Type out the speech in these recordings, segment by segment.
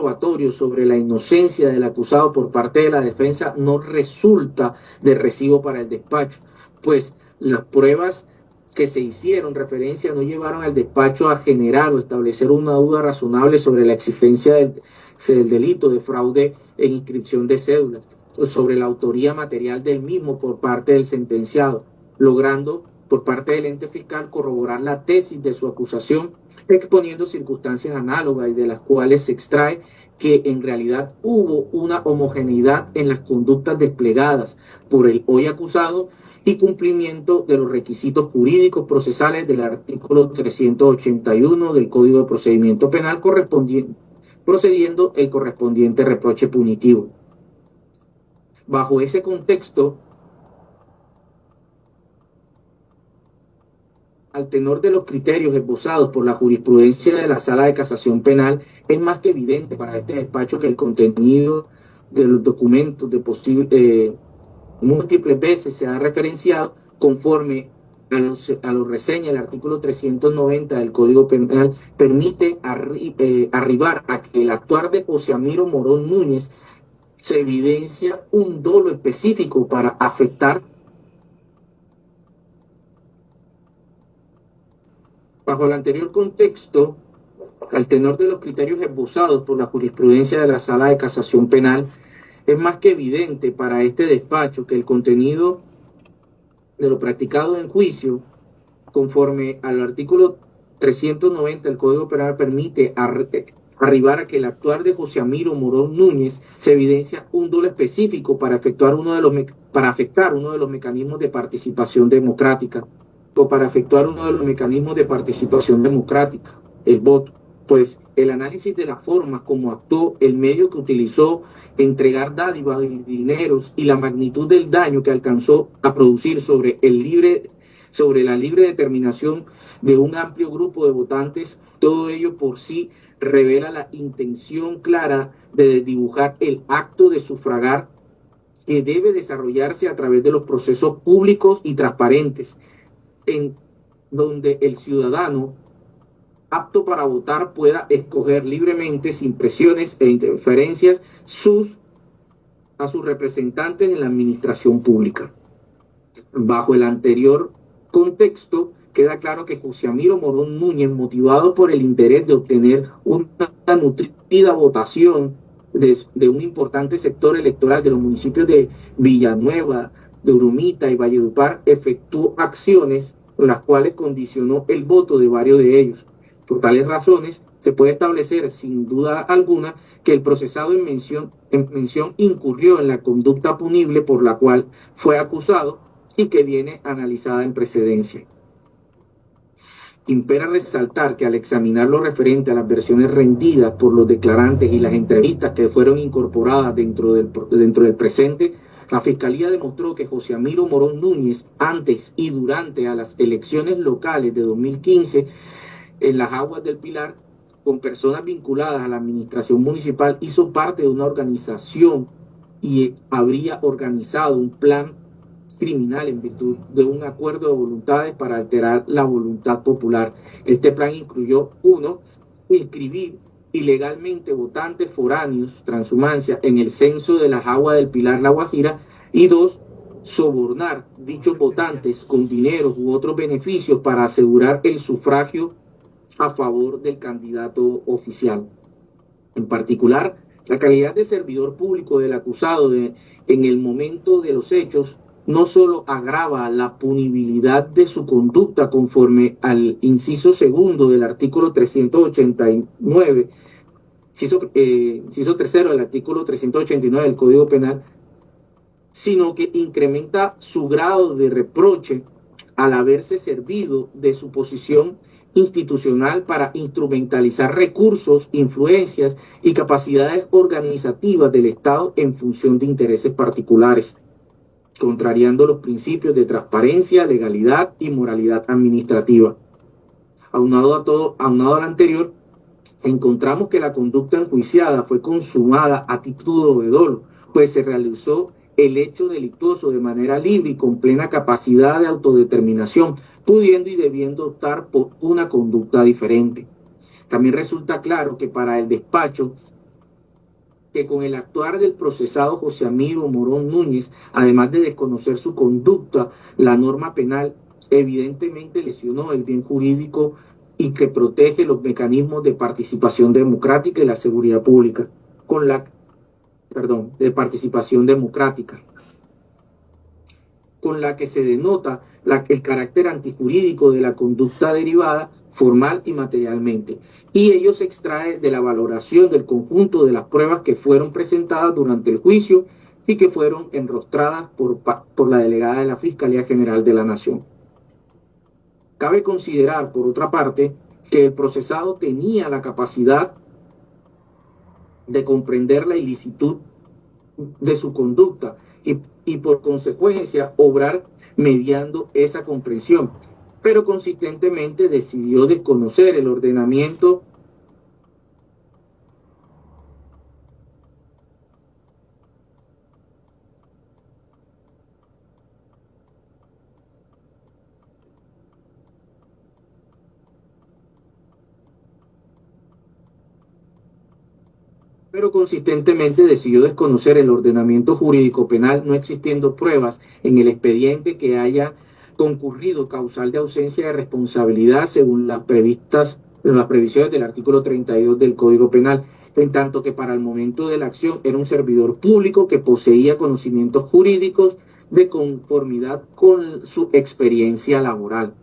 probatorio sobre la inocencia del acusado por parte de la defensa no resulta de recibo para el despacho, pues las pruebas que se hicieron referencia no llevaron al despacho a generar o establecer una duda razonable sobre la existencia del delito de fraude en inscripción de cédulas o sobre la autoría material del mismo por parte del sentenciado, logrando por parte del ente fiscal corroborar la tesis de su acusación, exponiendo circunstancias análogas y de las cuales se extrae que en realidad hubo una homogeneidad en las conductas desplegadas por el hoy acusado y cumplimiento de los requisitos jurídicos procesales del artículo 381 del Código de Procedimiento Penal procediendo el correspondiente reproche punitivo. Bajo ese contexto, al tenor de los criterios esbozados por la jurisprudencia de la Sala de Casación Penal, es más que evidente para este despacho que el contenido de los documentos de múltiples veces se ha referenciado conforme a los reseñas del artículo 390 del Código Penal permite arribar a que el actuar de José Amiro Morón Núñez se evidencia un dolo específico para afectar. Bajo el anterior contexto, al tenor de los criterios esbozados por la jurisprudencia de la Sala de Casación Penal, es más que evidente para este despacho que el contenido de lo practicado en juicio, conforme al artículo 390 del Código Penal, permite arribar a que el actuar de José Amiro Morón Núñez se evidencia un dolo específico para afectar uno de los mecanismos de participación democrática, el voto, pues el análisis de las formas como actuó, el medio que utilizó, entregar dádivas y dineros y la magnitud del daño que alcanzó a producir sobre la libre determinación de un amplio grupo de votantes, todo ello por sí revela la intención clara de dibujar el acto de sufragar que debe desarrollarse a través de los procesos públicos y transparentes, en donde el ciudadano apto para votar pueda escoger libremente, sin presiones e interferencias, a sus representantes en la administración pública. Bajo el anterior contexto, queda claro que José Amiro Morón Núñez, motivado por el interés de obtener una nutrida votación de un importante sector electoral de los municipios de Villanueva, de Urumita y Valledupar, efectuó acciones con las cuales condicionó el voto de varios de ellos. Por tales razones, se puede establecer sin duda alguna que el procesado en mención incurrió en la conducta punible por la cual fue acusado y que viene analizada en precedencia. Impera resaltar que al examinar lo referente a las versiones rendidas por los declarantes y las entrevistas que fueron incorporadas dentro del presente, la Fiscalía demostró que José Amiro Morón Núñez, antes y durante a las elecciones locales de 2015, en las Aguas del Pilar, con personas vinculadas a la administración municipal, hizo parte de una organización y habría organizado un plan criminal en virtud de un acuerdo de voluntades para alterar la voluntad popular. Este plan incluyó: 1. Inscribir ilegalmente votantes foráneos, transhumancia, en el censo de las Aguas del Pilar, La Guajira, y 2. Sobornar dichos votantes con dinero u otros beneficios para asegurar el sufragio a favor del candidato oficial. En particular, la calidad de servidor público del acusado en el momento de los hechos no solo agrava la punibilidad de su conducta conforme al inciso segundo del artículo 389, inciso tercero del artículo 389 del Código Penal, sino que incrementa su grado de reproche al haberse servido de su posición institucional para instrumentalizar recursos, influencias y capacidades organizativas del Estado en función de intereses particulares, contrariando los principios de transparencia, legalidad y moralidad administrativa. Aunado al anterior, encontramos que la conducta enjuiciada fue consumada a título de dolo, pues se realizó el hecho delictuoso de manera libre y con plena capacidad de autodeterminación, pudiendo y debiendo optar por una conducta diferente. También resulta claro que para el despacho que con el actuar del procesado José Amiro Morón Núñez, además de desconocer su conducta, la norma penal evidentemente lesionó el bien jurídico y que protege los mecanismos de participación democrática y la seguridad pública, de participación democrática, con la que se denota el carácter antijurídico de la conducta derivada formal y materialmente, y ello se extrae de la valoración del conjunto de las pruebas que fueron presentadas durante el juicio y que fueron enrostradas por la delegada de la Fiscalía General de la Nación. Cabe considerar, por otra parte, que el procesado tenía la capacidad de comprender la ilicitud de su conducta y por consecuencia obrar mediando esa comprensión, pero consistentemente decidió desconocer el ordenamiento jurídico penal, no existiendo pruebas en el expediente que haya concurrido causal de ausencia de responsabilidad según las previsiones del artículo 32 del Código Penal, en tanto que para el momento de la acción era un servidor público que poseía conocimientos jurídicos de conformidad con su experiencia laboral.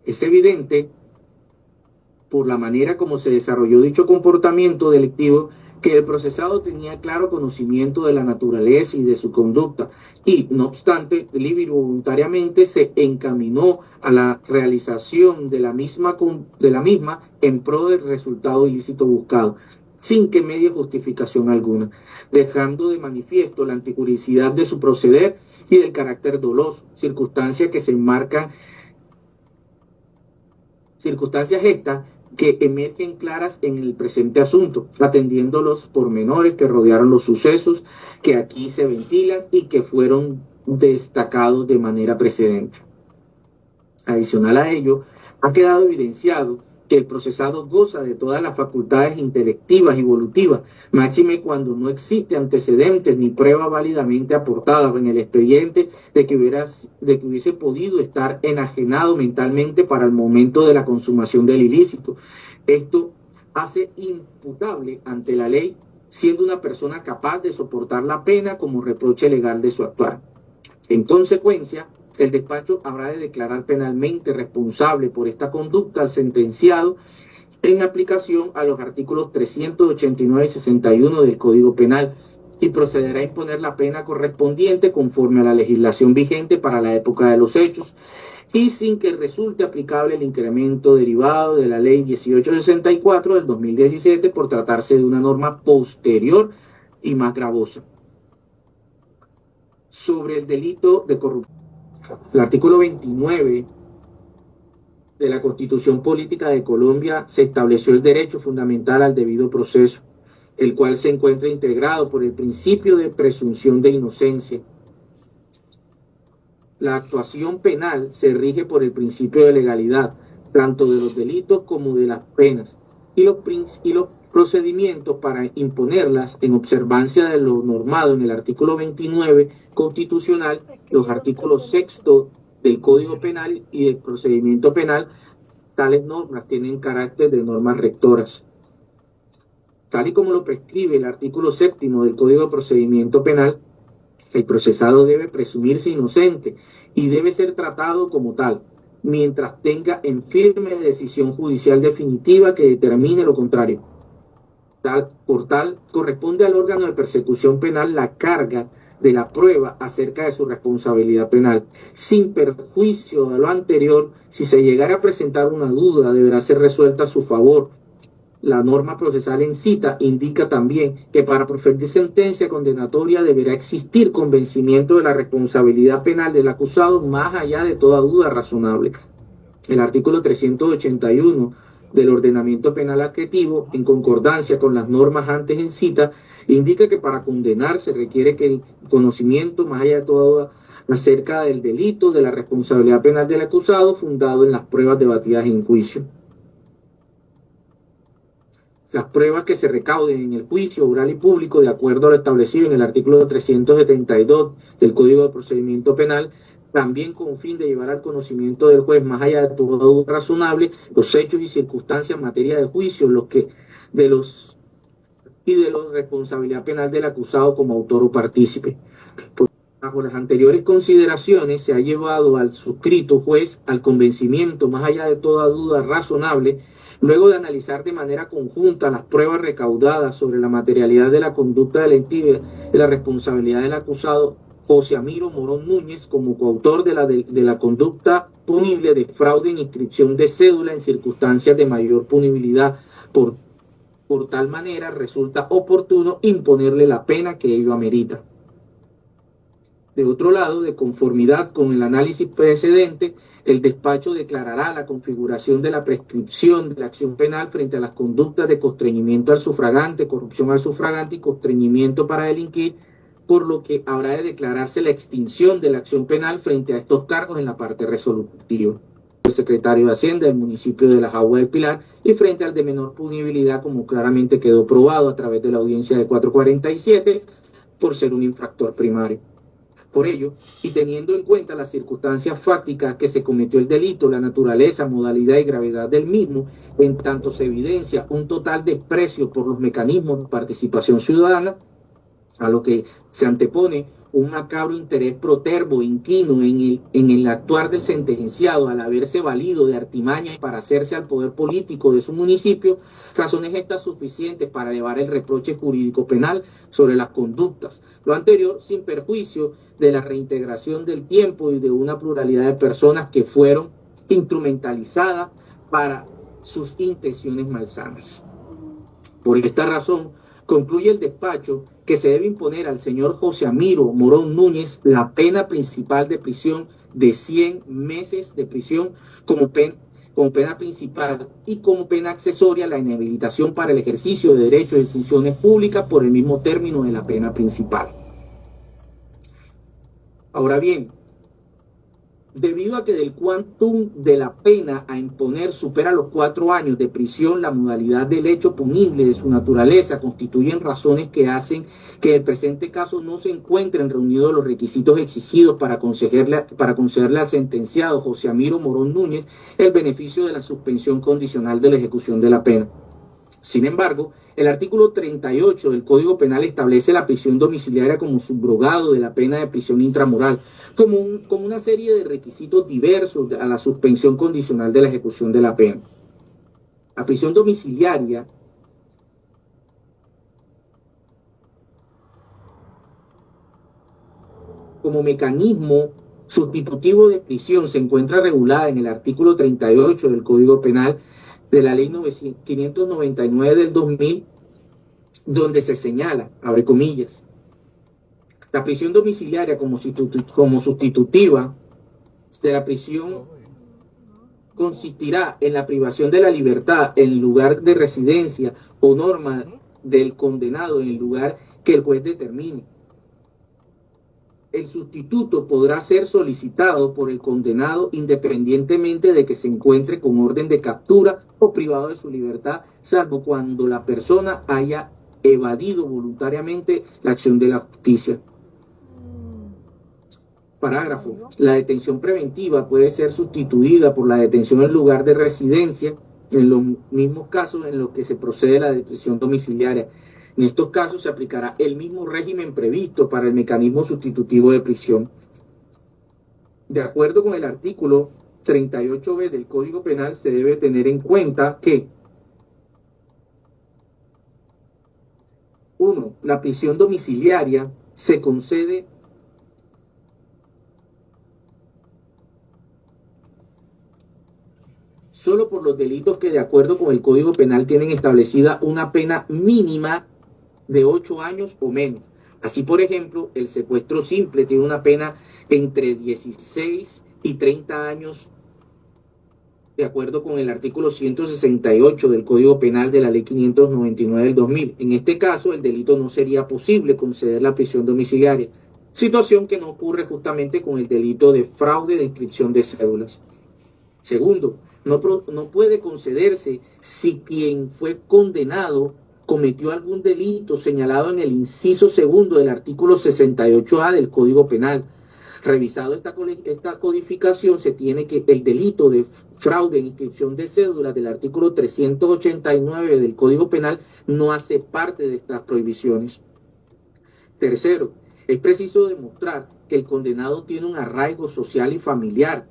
Es evidente, por la manera como se desarrolló dicho comportamiento delictivo, que el procesado tenía claro conocimiento de la naturaleza y de su conducta y, no obstante, libre y voluntariamente se encaminó a la realización de la misma en pro del resultado ilícito buscado, sin que medie justificación alguna, dejando de manifiesto la antijuricidad de su proceder y del carácter doloso, circunstancias estas que emergen claras en el presente asunto, atendiendo los pormenores que rodearon los sucesos que aquí se ventilan y que fueron destacados de manera precedente. Adicional a ello, ha quedado evidenciado que el procesado goza de todas las facultades intelectivas y evolutivas, máxime cuando no existe antecedentes ni prueba válidamente aportada en el expediente de que hubiese podido estar enajenado mentalmente para el momento de la consumación del ilícito. Esto hace imputable ante la ley, siendo una persona capaz de soportar la pena como reproche legal de su actuar. En consecuencia, el despacho habrá de declarar penalmente responsable por esta conducta al sentenciado en aplicación a los artículos 389 y 61 del Código Penal y procederá a imponer la pena correspondiente conforme a la legislación vigente para la época de los hechos y sin que resulte aplicable el incremento derivado de la Ley 1864 del 2017 por tratarse de una norma posterior y más gravosa. Sobre el delito de corrupción. El artículo 29 de la Constitución Política de Colombia se estableció el derecho fundamental al debido proceso, el cual se encuentra integrado por el principio de presunción de inocencia. La actuación penal se rige por el principio de legalidad, tanto de los delitos como de las penas, y los procedimientos para imponerlas en observancia de lo normado en el artículo 29 constitucional, los artículos 6 del Código Penal y del procedimiento penal. Tales normas tienen carácter de normas rectoras. Tal y como lo prescribe el artículo 7 del Código de Procedimiento Penal, el procesado debe presumirse inocente y debe ser tratado como tal, mientras tenga en firme decisión judicial definitiva que determine lo contrario. Por tal, corresponde al órgano de persecución penal la carga de la prueba acerca de su responsabilidad penal. Sin perjuicio de lo anterior, si se llegara a presentar una duda, deberá ser resuelta a su favor. La norma procesal en cita indica también que para proferir sentencia condenatoria deberá existir convencimiento de la responsabilidad penal del acusado más allá de toda duda razonable. El artículo 381 del ordenamiento penal adjetivo, en concordancia con las normas antes en cita, indica que para condenar se requiere que el conocimiento, más allá de toda duda, acerca del delito, de la responsabilidad penal del acusado, fundado en las pruebas debatidas en juicio. las pruebas que se recauden en el juicio oral y público, de acuerdo a lo establecido en el artículo 372 del Código de Procedimiento Penal, también con fin de llevar al conocimiento del juez, más allá de toda duda razonable, los hechos y circunstancias en materia de juicio, de la responsabilidad penal del acusado como autor o partícipe. Bajo las anteriores consideraciones, se ha llevado al suscrito juez al convencimiento, más allá de toda duda razonable, luego de analizar de manera conjunta las pruebas recaudadas sobre la materialidad de la conducta delictiva de la responsabilidad del acusado José Amiro Morón Núñez como coautor de la conducta punible de fraude en inscripción de cédula en circunstancias de mayor punibilidad. Por tal manera, resulta oportuno imponerle la pena que ello amerita. De otro lado, de conformidad con el análisis precedente, el despacho declarará la configuración de la prescripción de la acción penal frente a las conductas de constreñimiento al sufragante, corrupción al sufragante y constreñimiento para delinquir, por lo que habrá de declararse la extinción de la acción penal frente a estos cargos en la parte resolutiva. El secretario de Hacienda del municipio de Las Aguas del Pilar y frente al de menor punibilidad, como claramente quedó probado a través de la audiencia de 447, por ser un infractor primario. Por ello, y teniendo en cuenta las circunstancias fácticas que se cometió el delito, la naturaleza, modalidad y gravedad del mismo, en tanto se evidencia un total desprecio por los mecanismos de participación ciudadana, a lo que se antepone un macabro interés protervo, inquino en el actuar del sentenciado al haberse valido de artimañas para hacerse al poder político de su municipio, razones estas suficientes para elevar el reproche jurídico penal sobre las conductas. Lo anterior sin perjuicio de la reintegración del tiempo y de una pluralidad de personas que fueron instrumentalizadas para sus intenciones malsanas. Por esta razón, concluye el despacho que se debe imponer al señor José Amiro Morón Núñez la pena principal de prisión de 100 meses de prisión como pena principal y como pena accesoria la inhabilitación para el ejercicio de derechos y funciones públicas por el mismo término de la pena principal. Ahora bien, debido a que del quantum de la pena a imponer supera los 4 años de prisión, la modalidad del hecho punible de su naturaleza constituyen razones que hacen que en el presente caso no se encuentren reunidos los requisitos exigidos para concederle al sentenciado José Amiro Morón Núñez el beneficio de la suspensión condicional de la ejecución de la pena. Sin embargo, el artículo 38 del Código Penal establece la prisión domiciliaria como subrogado de la pena de prisión intramural, como una serie de requisitos diversos a la suspensión condicional de la ejecución de la pena. La prisión domiciliaria como mecanismo sustitutivo de prisión se encuentra regulada en el artículo 38 del Código Penal de la Ley 599 del 2000, donde se señala, abre comillas, la prisión domiciliaria como sustitutiva de la prisión consistirá en la privación de la libertad en lugar de residencia o norma del condenado en el lugar que el juez determine. El sustituto podrá ser solicitado por el condenado independientemente de que se encuentre con orden de captura o privado de su libertad, salvo cuando la persona haya evadido voluntariamente la acción de la justicia. Parágrafo. La detención preventiva puede ser sustituida por la detención en lugar de residencia en los mismos casos en los que se procede a la detención domiciliaria. En estos casos se aplicará el mismo régimen previsto para el mecanismo sustitutivo de prisión. De acuerdo con el artículo 38b del Código Penal, se debe tener en cuenta que 1. La prisión domiciliaria se concede solo por los delitos que, de acuerdo con el Código Penal, tienen establecida una pena mínima de 8 años o menos. Así, por ejemplo, el secuestro simple tiene una pena entre 16 y 30 años, de acuerdo con el artículo 168 del Código Penal de la Ley 599 del 2000. En este caso, el delito no sería posible conceder la prisión domiciliaria, situación que no ocurre justamente con el delito de fraude de inscripción de cédulas. Segundo, No puede concederse si quien fue condenado cometió algún delito señalado en el inciso segundo del artículo 68A del Código Penal. Revisado esta codificación, se tiene que el delito de fraude en inscripción de cédulas del artículo 389 del Código Penal no hace parte de estas prohibiciones. Tercero, es preciso demostrar que el condenado tiene un arraigo social y familiar,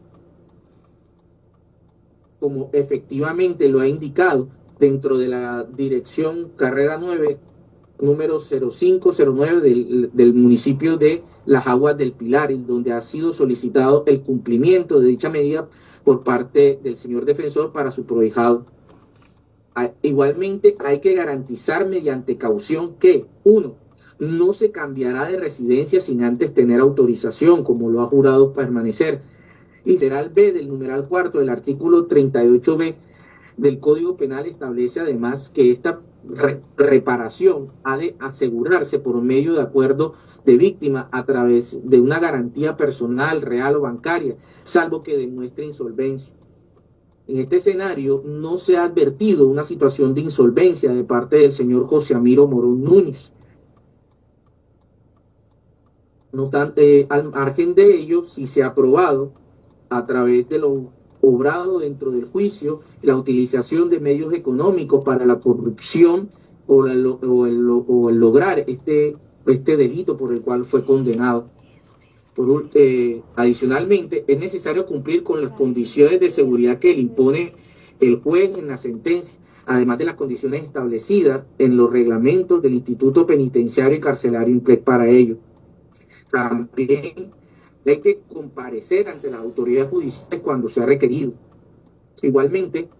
como efectivamente lo ha indicado dentro de la dirección carrera 9, número 0509 del municipio de Las Aguas del Pilar, en donde ha sido solicitado el cumplimiento de dicha medida por parte del señor defensor para su prohijado. Igualmente hay que garantizar mediante caución que, 1, no se cambiará de residencia sin antes tener autorización, como lo ha jurado permanecer. Y será el B del numeral cuarto del artículo 38B del Código Penal establece además que esta reparación ha de asegurarse por medio de acuerdo de víctima a través de una garantía personal, real o bancaria, salvo que demuestre insolvencia. En este escenario no se ha advertido una situación de insolvencia de parte del señor José Amiro Morón Núñez. No obstante, al margen de ello, si se ha aprobado a través de lo obrado dentro del juicio la utilización de medios económicos para la corrupción o el lograr este delito por el cual fue condenado. Adicionalmente, es necesario cumplir con las condiciones de seguridad que le impone el juez en la sentencia, además de las condiciones establecidas en los reglamentos del Instituto Penitenciario y Carcelario INPLEC para ello. También hay que comparecer ante las autoridades judiciales cuando sea requerido. Igualmente,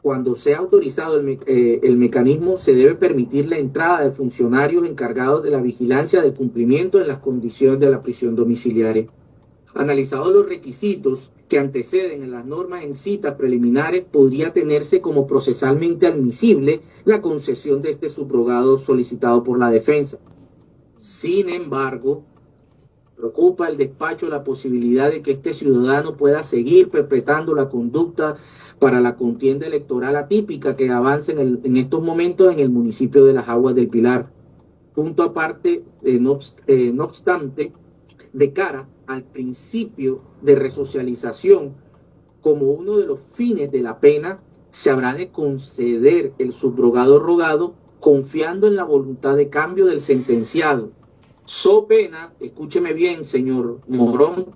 cuando sea autorizado el mecanismo, se debe permitir la entrada de funcionarios encargados de la vigilancia del cumplimiento de las condiciones de la prisión domiciliaria. Analizados los requisitos que anteceden en las normas en citas preliminares, podría tenerse como procesalmente admisible la concesión de este subrogado solicitado por la defensa. Sin embargo, preocupa el despacho la posibilidad de que este ciudadano pueda seguir perpetrando la conducta para la contienda electoral atípica que avanza en estos momentos en el municipio de Las Aguas del Pilar. Punto aparte, no obstante, de cara al principio de resocialización como uno de los fines de la pena, se habrá de conceder el subrogado rogado confiando en la voluntad de cambio del sentenciado. So pena, escúcheme bien, señor Morón,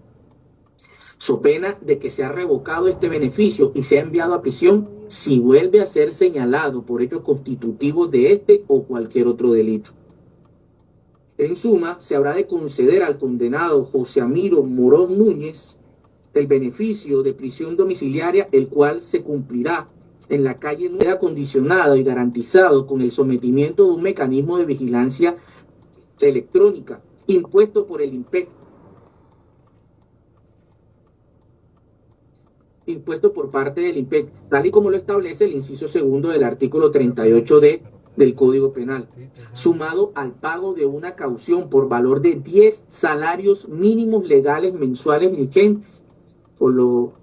so pena de que se ha revocado este beneficio y se ha enviado a prisión si vuelve a ser señalado por hechos constitutivos de este o cualquier otro delito. En suma, se habrá de conceder al condenado José Amiro Morón Núñez el beneficio de prisión domiciliaria, el cual se cumplirá en la calle nueva, condicionado y garantizado con el sometimiento de un mecanismo de vigilancia electrónica impuesto por el INPEC, impuesto por parte del INPEC, tal y como lo establece el inciso segundo del artículo 38D del Código Penal, sumado al pago de una caución por valor de 10 salarios mínimos legales mensuales vigentes, por lo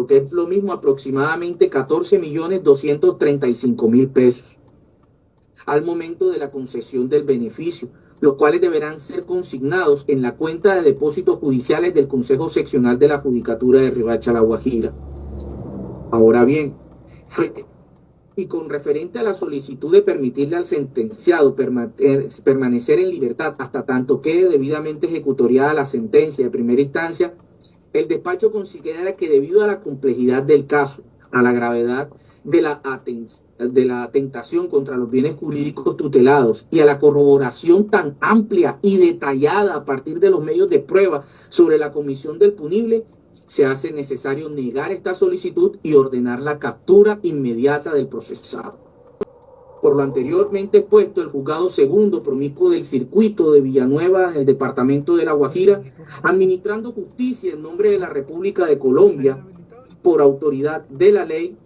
que es lo mismo aproximadamente 14.235.000 pesos al momento de la concesión del beneficio, los cuales deberán ser consignados en la cuenta de depósitos judiciales del Consejo Seccional de la Judicatura de Riohacha, La Guajira. Ahora bien, y con referente a la solicitud de permitirle al sentenciado permanecer en libertad hasta tanto quede debidamente ejecutoriada la sentencia de primera instancia, el despacho considera que debido a la complejidad del caso, a la gravedad de la atentación contra los bienes jurídicos tutelados y a la corroboración tan amplia y detallada a partir de los medios de prueba sobre la comisión del punible, se hace necesario negar esta solicitud y ordenar la captura inmediata del procesado. Por lo anteriormente expuesto, el juzgado segundo promiscuo del circuito de Villanueva, en el departamento de La Guajira, administrando justicia en nombre de la República de Colombia, por autoridad de la ley,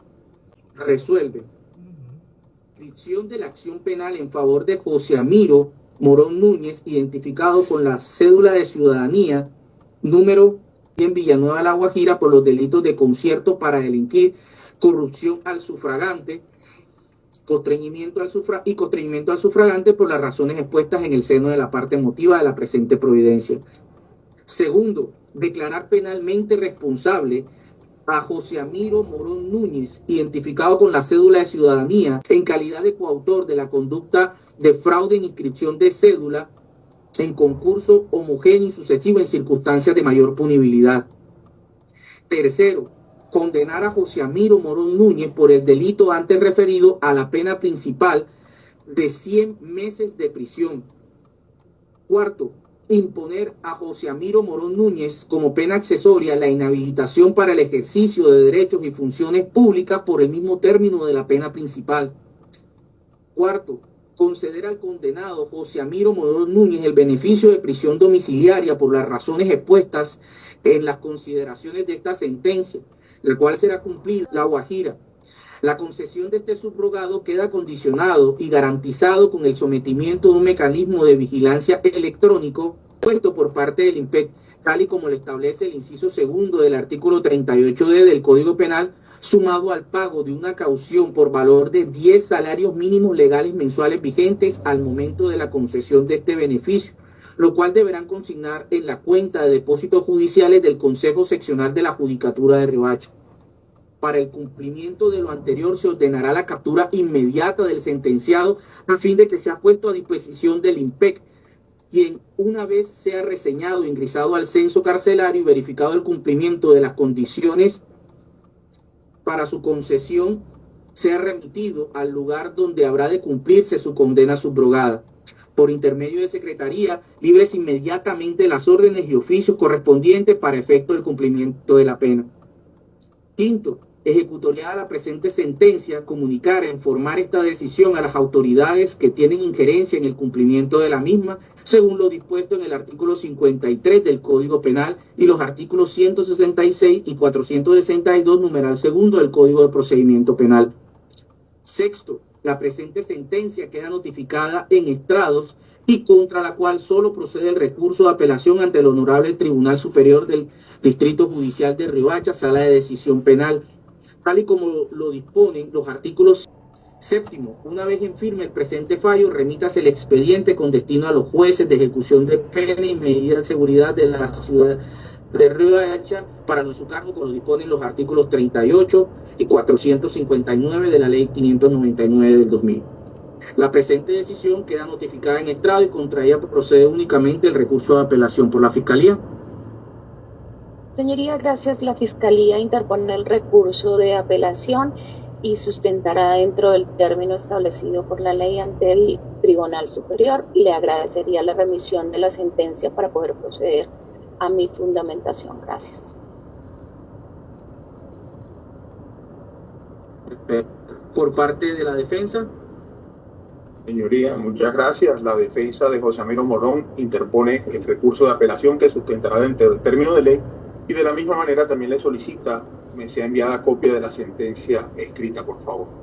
resuelve inscripción de la acción penal en favor de José Amiro Morón Núñez, identificado con la cédula de ciudadanía número en Villanueva de la Guajira por los delitos de concierto para delinquir, corrupción al sufragante, constreñimiento al sufragante por las razones expuestas en el seno de la parte motiva de la presente providencia. Segundo, declarar penalmente responsable a José Amiro Morón Núñez, identificado con la cédula de ciudadanía en calidad de coautor de la conducta de fraude en inscripción de cédula en concurso homogéneo y sucesivo en circunstancias de mayor punibilidad. Tercero, condenar a José Amiro Morón Núñez por el delito antes referido a la pena principal de 100 meses de prisión. Cuarto, imponer a José Amiro Morón Núñez como pena accesoria la inhabilitación para el ejercicio de derechos y funciones públicas por el mismo término de la pena principal. Cuarto, conceder al condenado José Amiro Morón Núñez el beneficio de prisión domiciliaria por las razones expuestas en las consideraciones de esta sentencia, la cual será cumplida en La Guajira. La concesión de este subrogado queda condicionado y garantizado con el sometimiento de un mecanismo de vigilancia electrónico puesto por parte del INPEC, tal y como lo establece el inciso segundo del artículo 38D del Código Penal, sumado al pago de una caución por valor de 10 salarios mínimos legales mensuales vigentes al momento de la concesión de este beneficio, lo cual deberán consignar en la cuenta de depósitos judiciales del Consejo Seccional de la Judicatura de Riohacha. Para el cumplimiento de lo anterior se ordenará la captura inmediata del sentenciado a fin de que sea puesto a disposición del INPEC, quien una vez sea reseñado, ingresado al censo carcelario y verificado el cumplimiento de las condiciones para su concesión, sea remitido al lugar donde habrá de cumplirse su condena subrogada. Por intermedio de Secretaría, libres inmediatamente las órdenes y oficios correspondientes para efecto del cumplimiento de la pena. Quinto, ejecutoriada la presente sentencia, comunicar e informar esta decisión a las autoridades que tienen injerencia en el cumplimiento de la misma, según lo dispuesto en el artículo 53 del Código Penal y los artículos 166 y 462, numeral segundo del Código de Procedimiento Penal. Sexto, la presente sentencia queda notificada en estrados y contra la cual solo procede el recurso de apelación ante el Honorable Tribunal Superior del Distrito Judicial de Riohacha, Sala de Decisión Penal, tal y como lo disponen los artículos. Séptimo, una vez en firme el presente fallo, remítase el expediente con destino a los jueces de ejecución de pena y medidas de seguridad de la ciudad de Riohacha para su cargo, como lo disponen los artículos 38 y 459 de la Ley 599 del 2000. La presente decisión queda notificada en estrado y contra ella procede únicamente el recurso de apelación por la Fiscalía. Señoría, gracias. La Fiscalía interpone el recurso de apelación y sustentará dentro del término establecido por la ley ante el Tribunal Superior. Le agradecería la remisión de la sentencia para poder proceder a mi fundamentación. Gracias. Por parte de la defensa. Señoría, muchas gracias. La defensa de José Amiro Morón interpone el recurso de apelación que sustentará dentro del término de ley y de la misma manera también le solicita me sea enviada copia de la sentencia escrita, por favor.